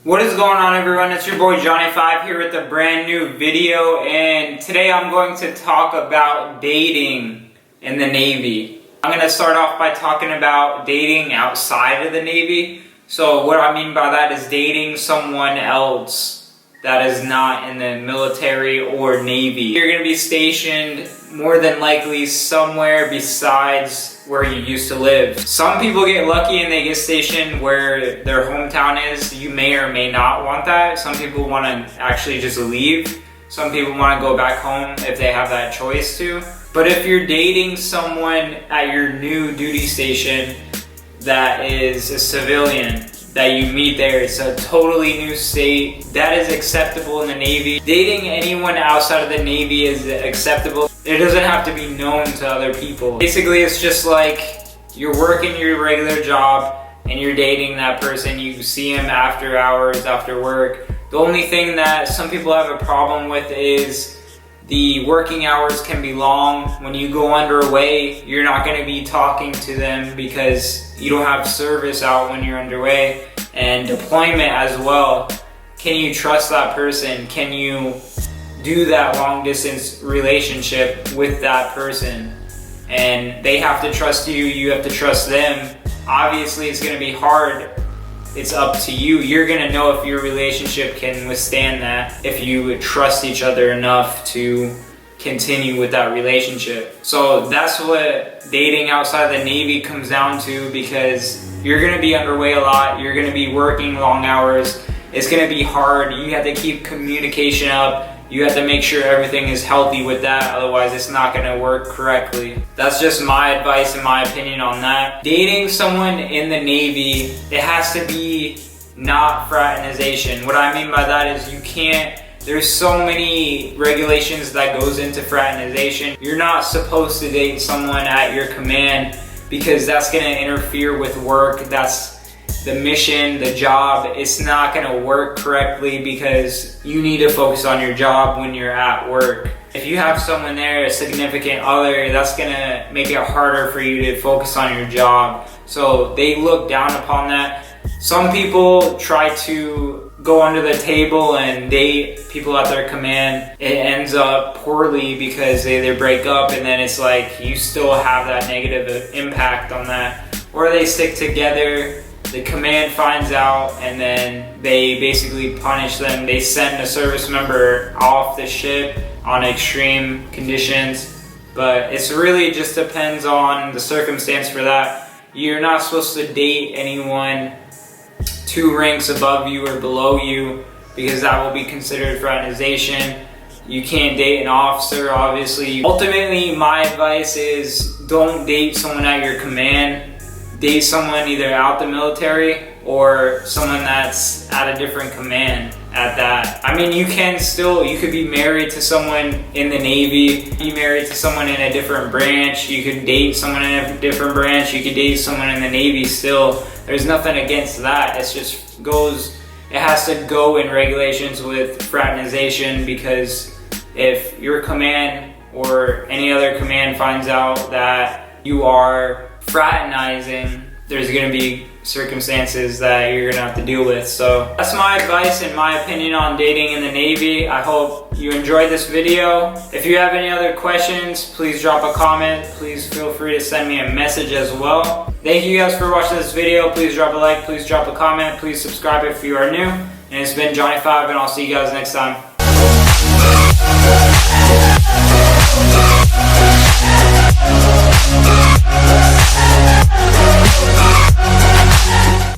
What is going on, everyone? It's your boy Johnny5 here with a brand new video, and today I'm going to talk about dating in the Navy. I'm going to start off by talking about dating outside of the Navy. So what I mean by that is dating someone else that is not in the military or Navy. You're going to be stationed more than likely somewhere besides where you used to live. Some people get lucky and they get stationed where their hometown is. You may or may not want that. Some people want to actually just leave. Some people want to go back home if they have that choice to. But if you're dating someone at your new duty station that is a civilian, that you meet there, it's a totally new state, that is acceptable in the Navy. Dating anyone outside of the Navy is acceptable. It doesn't have to be known to other people. Basically, it's just like you're working your regular job and you're dating that person. You see him after hours, after work. The only thing that some people have a problem with is the working hours can be long. When you go underway, you're not going to be talking to them because you don't have service out when you're underway. And deployment as well. Can you trust that person? Can you do that long distance relationship with that person? And they have to trust you, you have to trust them. Obviously it's going to be hard. It's up to you. You're going to know if your relationship can withstand that, if you trust each other enough to continue with that relationship. So that's what dating outside the Navy comes down to, because you're going to be underway a lot, you're going to be working long hours, it's going to be hard, you have to keep communication up, you have to make sure everything is healthy with that, otherwise it's not going to work correctly. That's just my advice and my opinion on that. Dating someone in the Navy, it has to be not fraternization. What I mean by that is you can't, there's so many regulations that goes into fraternization. You're not supposed to date someone at your command because that's going to interfere with work. That's the mission, the job. It's not going to work correctly because you need to focus on your job when you're at work. If you have someone there, a significant other, that's going to make it harder for you to focus on your job. So they look down upon that. Some people try to go under the table and date people at their command. It ends up poorly because they either break up and then it's like you still have that negative impact on that. Or they stick together, the command finds out, and then they basically punish them. They send a service member off the ship on extreme conditions. But it's really just depends on the circumstance for that. You're not supposed to date anyone 2 ranks above you or below you because that will be considered fraternization. You can't date an officer, obviously. Ultimately, my advice is don't date someone at your command. Date someone either out the military or someone that's at a different command at that. I mean, you could be married to someone in the Navy, be married to someone in a different branch, you could date someone in a different branch, you could date someone in the Navy still. There's nothing against that. It has to go in regulations with fraternization, because if your command or any other command finds out that you are fraternizing, there's going to be circumstances that you're going to have to deal with. So that's my advice and my opinion on dating in the Navy. I hope you enjoyed this video. If you have any other questions, please drop a comment. Please feel free to send me a message as well. Thank you guys for watching this video. Please drop a like, please drop a comment, please subscribe if you are new. And it's been Johnny5, and I'll see you guys next time.